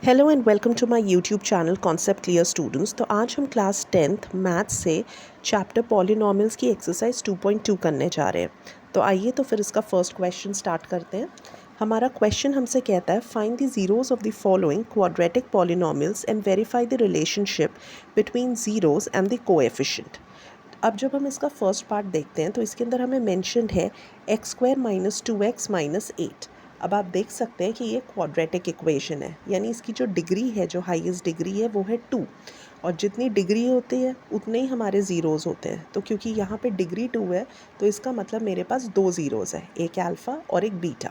Hello and welcome to my YouTube channel concept clear students. तो आज हम class 10th maths से chapter polynomials की एक्सरसाइज 2.2 करने जा रहे हैं। तो आइए तो फिर इसका फर्स्ट क्वेश्चन स्टार्ट करते हैं। हमारा क्वेश्चन हमसे कहता है find the zeros of the following quadratic polynomials and verify the relationship between zeros and the coefficient. अब जब हम इसका फर्स्ट पार्ट देखते हैं तो इसके अंदर हमें मेंशन्ड है x² माइनस 2x माइनस 8। अब आप देख सकते हैं कि ये क्वाड्रेटिक इक्वेशन है, यानी इसकी जो डिग्री है, जो हाईएस्ट डिग्री है वो है 2, और जितनी डिग्री होती है उतने ही हमारे ज़ीरोज़ होते हैं। तो क्योंकि यहाँ पे डिग्री 2 है तो इसका मतलब मेरे पास दो ज़ीरोज़ है, एक अल्फ़ा और एक बीटा।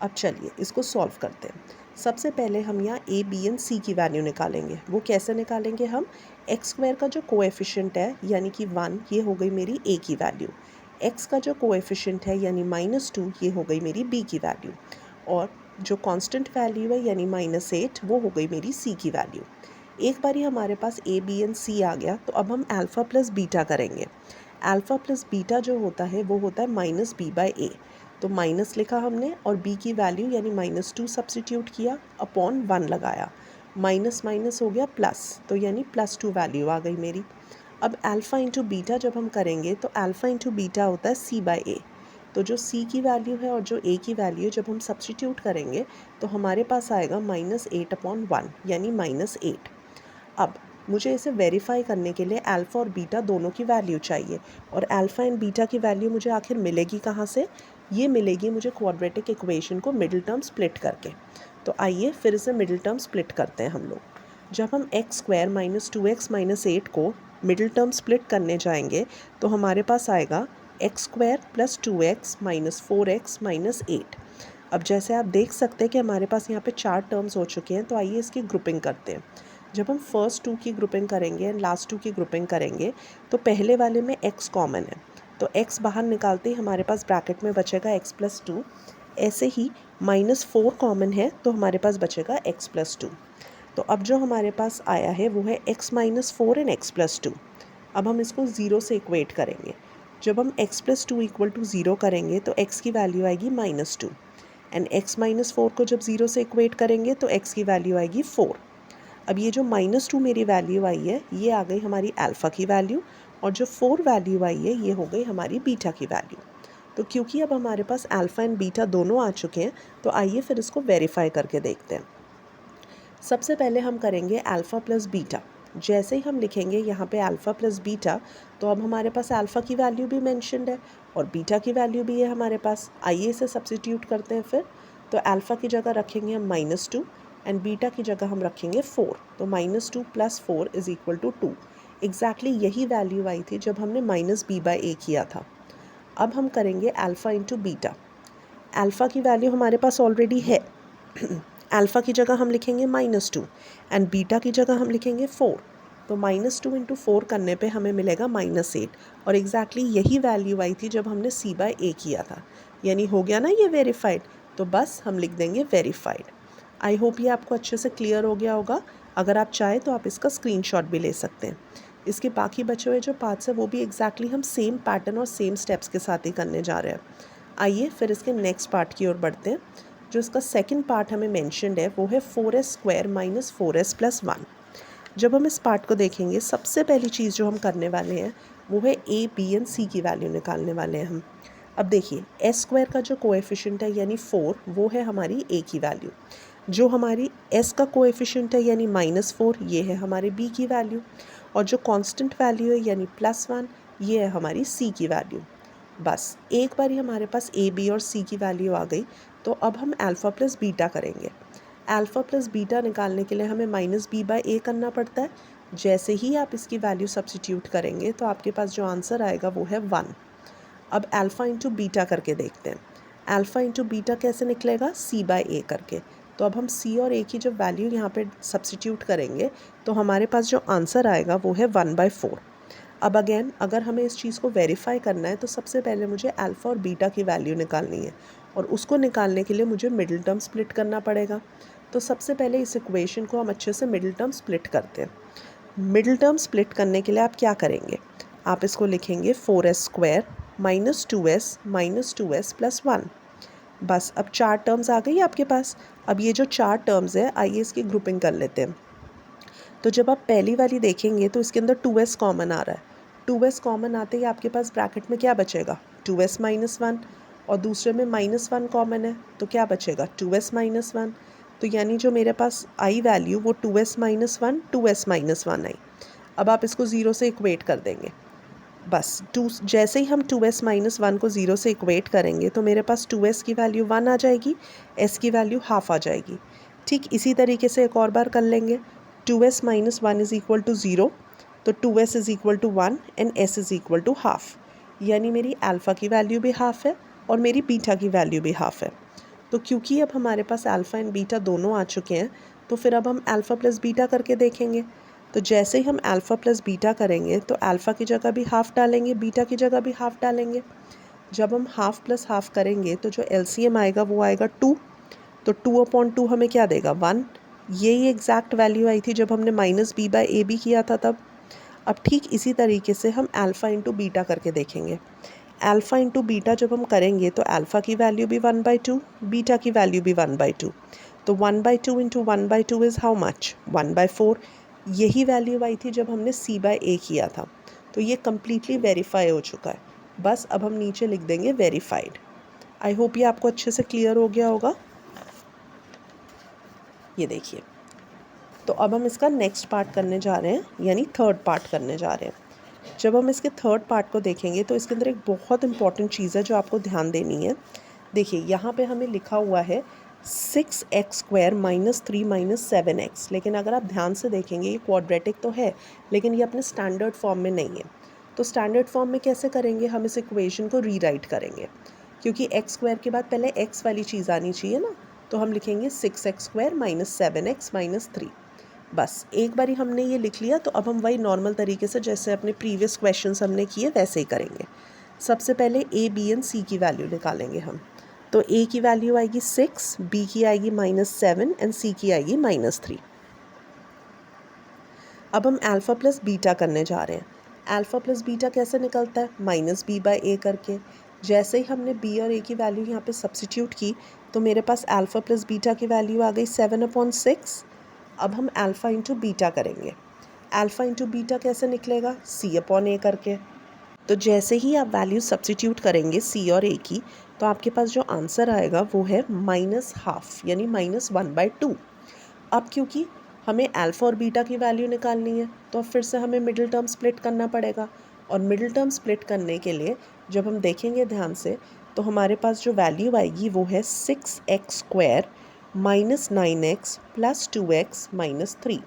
अब चलिए इसको सॉल्व करते हैं। सबसे पहले हम यहाँ a, b एंड c की वैल्यू निकालेंगे। वो कैसे निकालेंगे हम? x² का जो कोएफिशिएंट है यानी कि 1, ये हो गई मेरी a की वैल्यू। x का जो कोएफिशिएंट है यानी -2, ये हो गई मेरी b की वैल्यू। और जो कांस्टेंट वैल्यू है यानी -8, वो हो गई मेरी c की वैल्यू। एक बारी हमारे पास a, b एंड c आ गया तो अब हम अल्फ़ा प्लस बीटा करेंगे। अल्फ़ा प्लस बीटा जो होता है वो होता है -b/a। तो माइनस लिखा हमने और b की वैल्यू यानी -2 सब्सिट्यूट किया, अपॉन 1 लगाया, माइनस माइनस हो गया प्लस, तो यानी +2 वैल्यू आ गई मेरी। अब अल्फ़ा इंटू बीटा जब हम करेंगे तो अल्फ़ा इंटू बीटा होता है c/a। तो जो c की वैल्यू है और जो a की वैल्यू जब हम सब्सिट्यूट करेंगे तो हमारे पास आएगा -8/1 यानी -8। अब मुझे इसे वेरीफाई करने के लिए अल्फ़ा और बीटा दोनों की वैल्यू चाहिए, और अल्फ़ा एंड बीटा की वैल्यू मुझे आखिर मिलेगी कहाँ से? ये मिलेगी मुझे क्वाड्रेटिक इक्वेशन को मिडिल टर्म स्प्लिट करके। तो आइए फिर इसे मिडिल टर्म स्प्लिट करते हैं हम लोग। जब हम x² माइनस 2x माइनस 8 को मिडिल टर्म स्प्लिट करने जाएंगे तो हमारे पास आएगा x² plus 2x minus 4x minus 8। अब जैसे आप देख सकते हैं कि हमारे पास यहाँ पे 4 टर्म्स हो चुके हैं, तो आइए इसकी ग्रुपिंग करते हैं। जब हम फर्स्ट 2 की ग्रुपिंग करेंगे एंड लास्ट 2 की ग्रुपिंग करेंगे तो पहले वाले में x कॉमन है, तो x बाहर निकालते ही हमारे पास ब्रैकेट में बचेगा x प्लस 2। ऐसे ही -4 कॉमन है तो हमारे पास बचेगा x प्लस 2। तो अब जो हमारे पास आया है वो है x minus 4 and x plus 2। अब हम इसको 0 से इक्वेट करेंगे। जब हम x प्लस 2 इक्वल टू 0 करेंगे तो x की वैल्यू आएगी -2, एंड x माइनस 4 को जब 0 से इक्वेट करेंगे तो x की वैल्यू आएगी 4। अब ये जो -2 मेरी वैल्यू आई है ये आ गई हमारी अल्फ़ा की वैल्यू, और जो 4 वैल्यू आई है ये हो गई हमारी बीटा की वैल्यू। तो क्योंकि अब हमारे पास अल्फ़ा एंड बीटा दोनों आ चुके हैं तो आइए फिर इसको वेरीफाई करके देखते हैं। सबसे पहले हम करेंगे अल्फ़ा प्लस बीटा। जैसे ही हम लिखेंगे यहाँ पे अल्फ़ा प्लस बीटा तो अब हमारे पास अल्फ़ा की वैल्यू भी मेंशन्ड है और बीटा की वैल्यू भी है हमारे पास। आइए इसे सब्स्टिट्यूट करते हैं फिर। तो अल्फ़ा की जगह रखेंगे हम -2 एंड बीटा की जगह हम रखेंगे 4। तो -2 + 4 = 2। एग्जैक्टली यही वैल्यू आई थी जब हमने -b/a किया था। अब हम करेंगे अल्फ़ा इंटू बीटा। अल्फ़ा की वैल्यू हमारे पास ऑलरेडी है अल्फ़ा की जगह हम लिखेंगे -2 एंड बीटा की जगह हम लिखेंगे 4। तो -2 × 4 करने पे हमें मिलेगा -8, और एग्जैक्टली यही वैल्यू आई थी जब हमने c/a किया था। यानी हो गया ना ये वेरीफाइड, तो बस हम लिख देंगे वेरीफाइड। आई होप ये आपको अच्छे से क्लियर हो गया होगा। अगर आप चाहें तो आप इसका स्क्रीनशॉट भी ले सकते हैं। इसके बाकी बचे हुए जो पार्ट्स हैं वो भी एग्जैक्टली हम सेम पैटर्न और सेम स्टेप्स के साथ ही करने जा रहे हैं। आइए फिर इसके नेक्स्ट पार्ट की ओर बढ़ते हैं। जो इसका सेकंड पार्ट हमें मेंशन्ड है वो है 4s² माइनस 4s प्लस 1। जब हम इस पार्ट को देखेंगे सबसे पहली चीज़ जो हम करने वाले हैं वो है a, b एंड c की वैल्यू निकालने वाले हैं हम। अब देखिए s² का जो कोएफिशिएंट है यानी 4, वो है हमारी a की वैल्यू। जो हमारी s का कोएफिशिएंट है यानी -4, ये है हमारे b की वैल्यू। और जो कांस्टेंट वैल्यू है यानी +1, ये है हमारी c की वैल्यू। बस एक बार ही हमारे पास a, b और c की वैल्यू आ गई, तो अब हम अल्फ़ा प्लस बीटा करेंगे। अल्फ़ा प्लस बीटा निकालने के लिए हमें -b/a करना पड़ता है। जैसे ही आप इसकी वैल्यू सब्स्टिट्यूट करेंगे तो आपके पास जो आंसर आएगा वो है 1। अब अल्फ़ा इंटू बीटा करके देखते हैं। अल्फ़ा इंटू बीटा कैसे निकलेगा? c/a करके। तो अब हम c और a की जब वैल्यू यहाँ पे सब्स्टिट्यूट करेंगे तो हमारे पास जो आंसर आएगा वो है 1/4। अब अगेन अगर हमें इस चीज़ को वेरीफाई करना है तो सबसे पहले मुझे अल्फ़ा और बीटा की वैल्यू निकालनी है, और उसको निकालने के लिए मुझे मिडिल टर्म स्प्लिट करना पड़ेगा। तो सबसे पहले इस इक्वेशन को हम अच्छे से मिडिल टर्म स्प्लिट करते हैं। मिडिल टर्म स्प्लिट करने के लिए आप क्या करेंगे? आप इसको लिखेंगे 4s² minus 2s minus 2s plus 1। बस अब 4 टर्म्स आ गई आपके पास। अब ये जो 4 टर्म्स है, आइए इसकी ग्रुपिंग कर लेते हैं। तो जब आप पहली वाली देखेंगे तो इसके अंदर 2s कॉमन आ रहा है। 2s कॉमन आते ही आपके पास ब्रैकेट में क्या बचेगा, 2s माइनस 1, और दूसरे में -1 कॉमन है तो क्या बचेगा, 2s माइनस 1। तो यानी जो मेरे पास आई वैल्यू वो 2s माइनस 1, 2s माइनस 1 आई। अब आप इसको 0 से इक्वेट कर देंगे। बस जैसे ही हम 2s माइनस 1 को 0 से इक्वेट करेंगे तो मेरे पास 2s की वैल्यू 1 आ जाएगी, s की वैल्यू हाफ आ जाएगी। ठीक इसी तरीके से एक और बार कर लेंगे। 2s minus 1 is equal to 0, तो 2s is equal to 1 and s is equal to half. यानी मेरी अल्फ़ा की वैल्यू भी हाफ है और मेरी बीटा की वैल्यू भी हाफ है। तो क्योंकि अब हमारे पास अल्फ़ा एंड बीटा दोनों आ चुके हैं, तो फिर अब हम अल्फ़ा प्लस बीटा करके देखेंगे। तो जैसे ही हम अल्फ़ा प्लस बीटा करेंगे तो अल्फ़ा की जगह भी हाफ़ डालेंगे, बीटा की जगह भी हाफ़ डालेंगे। जब हम हाफ़ प्लस हाफ़ करेंगे तो जो एलसीएम आएगा वो आएगा 2। तो 2/2 हमें क्या देगा, 1। यही एग्जैक्ट वैल्यू आई थी जब हमने -b/ab किया था तब। अब ठीक इसी तरीके से हम अल्फ़ा इंटू बीटा करके देखेंगे। अल्फ़ा इंटू बीटा जब हम करेंगे तो अल्फ़ा की वैल्यू भी 1/2, बीटा की वैल्यू भी 1/2। तो 1/2 इंटू 1/2 इज़ हाउ मच, 1/4। यही वैल्यू आई थी जब हमने c/a किया था। तो ये कम्प्लीटली वेरीफाई हो चुका है। बस अब हम नीचे लिख देंगे वेरीफाइड। आई होप ये आपको अच्छे से क्लियर हो गया होगा। ये देखिए, तो अब हम इसका नेक्स्ट पार्ट करने जा रहे हैं, यानी थर्ड पार्ट करने जा रहे हैं। जब हम इसके थर्ड पार्ट को देखेंगे तो इसके अंदर एक बहुत इंपॉर्टेंट चीज़ है जो आपको ध्यान देनी है। देखिए यहाँ पे हमें लिखा हुआ है 6x² - 3 - 7x, लेकिन अगर आप ध्यान से देखेंगे ये क्वाड्रेटिक तो है लेकिन ये अपने स्टैंडर्ड फॉर्म में नहीं है। तो स्टैंडर्ड फॉर्म में कैसे करेंगे, हम इस इक्वेशन को रीराइट करेंगे, क्योंकि x² के बाद पहले x वाली चीज़ आनी चाहिए ना। तो हम लिखेंगे 6x² - 7x - 3। बस एक बारी हमने ये लिख लिया तो अब हम वही नॉर्मल तरीके से जैसे अपने प्रीवियस क्वेश्चंस हमने किए वैसे ही करेंगे। सबसे पहले a, b एंड c की वैल्यू निकालेंगे हम। तो a की वैल्यू आएगी 6, b की आएगी -7 एंड c की आएगी -3। अब हम अल्फ़ा प्लस बीटा करने जा रहे हैं। अल्फ़ा प्लस बीटा कैसे निकलता है, -b/a करके। जैसे ही हमने b और a की वैल्यू यहाँ पे सब्सिट्यूट की तो मेरे पास अल्फ़ा प्लस बीटा की वैल्यू आ गई 7/6। अब हम अल्फ़ा इंटू बीटा करेंगे। अल्फ़ा इंटू बीटा कैसे निकलेगा, c/a करके। तो जैसे ही आप वैल्यू सब्सिट्यूट करेंगे c और a की तो आपके पास जो आंसर आएगा वो है -1/2 यानी -1/2। अब क्योंकि हमें अल्फ़ा और बीटा की वैल्यू निकालनी है तो अब फिर से हमें मिडिल टर्म स्प्लिट करना पड़ेगा। और मिडिल टर्म स्प्लिट करने के लिए जब हम देखेंगे ध्यान से तो हमारे पास जो वैल्यू आएगी वो है 6x² - 9x + 2x - 3।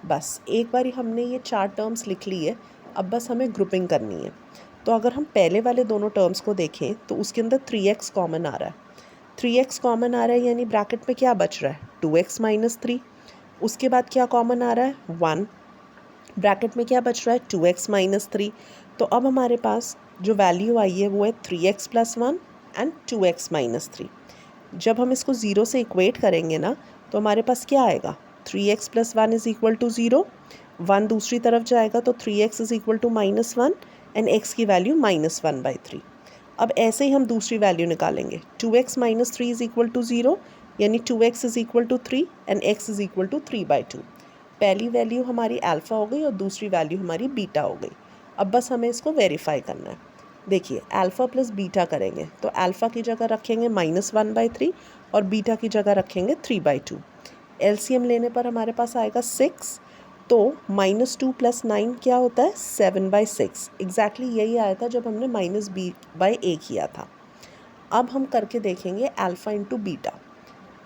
बस एक बारी हमने ये 4 टर्म्स लिख ली है, अब बस हमें ग्रुपिंग करनी है। तो अगर हम पहले वाले दोनों टर्म्स को देखें तो उसके अंदर 3x कॉमन आ रहा है। 3x कॉमन आ रहा है यानी ब्रैकेट में क्या बच रहा है, 2x - 3। उसके बाद क्या कॉमन आ रहा है, 1। ब्रैकेट में क्या बच रहा है, 2x - 3। तो अब हमारे पास जो वैल्यू आई है वो है 3x + 1 एंड 2x - 3। जब हम इसको 0 से इक्वेट करेंगे ना तो हमारे पास क्या आएगा, 3x + 1 इज़ इक्वल टू 0। 1 दूसरी तरफ जाएगा तो 3x is equal to -1 and x की वैल्यू -1/3। अब ऐसे ही हम दूसरी वैल्यू निकालेंगे, 2x - 3 इज़ इक्वल टू 0 यानी 2x is equal to 3 and x is equal to 3/2। पहली वैल्यू हमारी अल्फ़ा हो गई और दूसरी वैल्यू हमारी बीटा हो गई। अब बस हमें इसको वेरीफाई करना है। देखिए अल्फ़ा प्लस बीटा करेंगे तो अल्फ़ा की जगह रखेंगे -1/3 और बीटा की जगह रखेंगे 3/2। एलसीएम लेने पर हमारे पास आएगा 6। तो -2 + 9 क्या होता है, 7/6। एग्जैक्टली यही आया था जब हमने -b/a किया था। अब हम करके देखेंगे अल्फ़ा इंटू बीटा।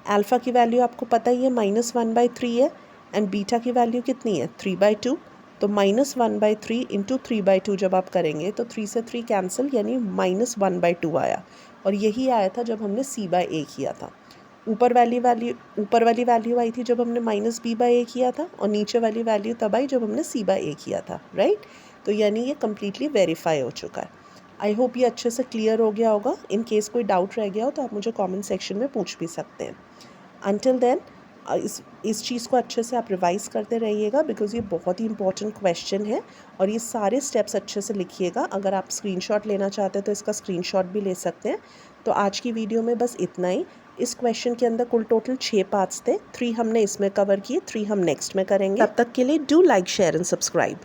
अल्फ़ा की वैल्यू आपको पता ही है -1/3 है एंड बीटा की वैल्यू कितनी है, 3/2। तो -1/3 इंटू 3/2 जब आप करेंगे तो 3 से 3 कैंसिल यानी -1/2 आया। और यही आया था जब हमने c/a किया था। ऊपर वाली वैल्यू आई थी जब हमने -b/a किया था और नीचे वाली वैल्यू तब आई जब हमने c/a किया था, राइट। तो यानी ये कम्प्लीटली वेरीफाई हो चुका है। आई होप ये अच्छे से क्लियर हो गया होगा। इन केस कोई डाउट रह गया हो तो आप मुझे कमेंट सेक्शन में पूछ भी सकते हैं। Until then, इस चीज़ को अच्छे से आप रिवाइज़ करते रहिएगा बिकॉज़ ये बहुत ही इंपॉर्टेंट क्वेश्चन है और ये सारे स्टेप्स अच्छे से लिखिएगा। अगर आप स्क्रीनशॉट लेना चाहते हैं तो इसका स्क्रीनशॉट भी ले सकते हैं। तो आज की वीडियो में बस इतना ही। इस क्वेश्चन के अंदर कुल टोटल 6 पार्ट्स थे, 3 हमने इसमें कवर किए, 3 हम नेक्स्ट में करेंगे। तब तक के लिए do like, share and subscribe.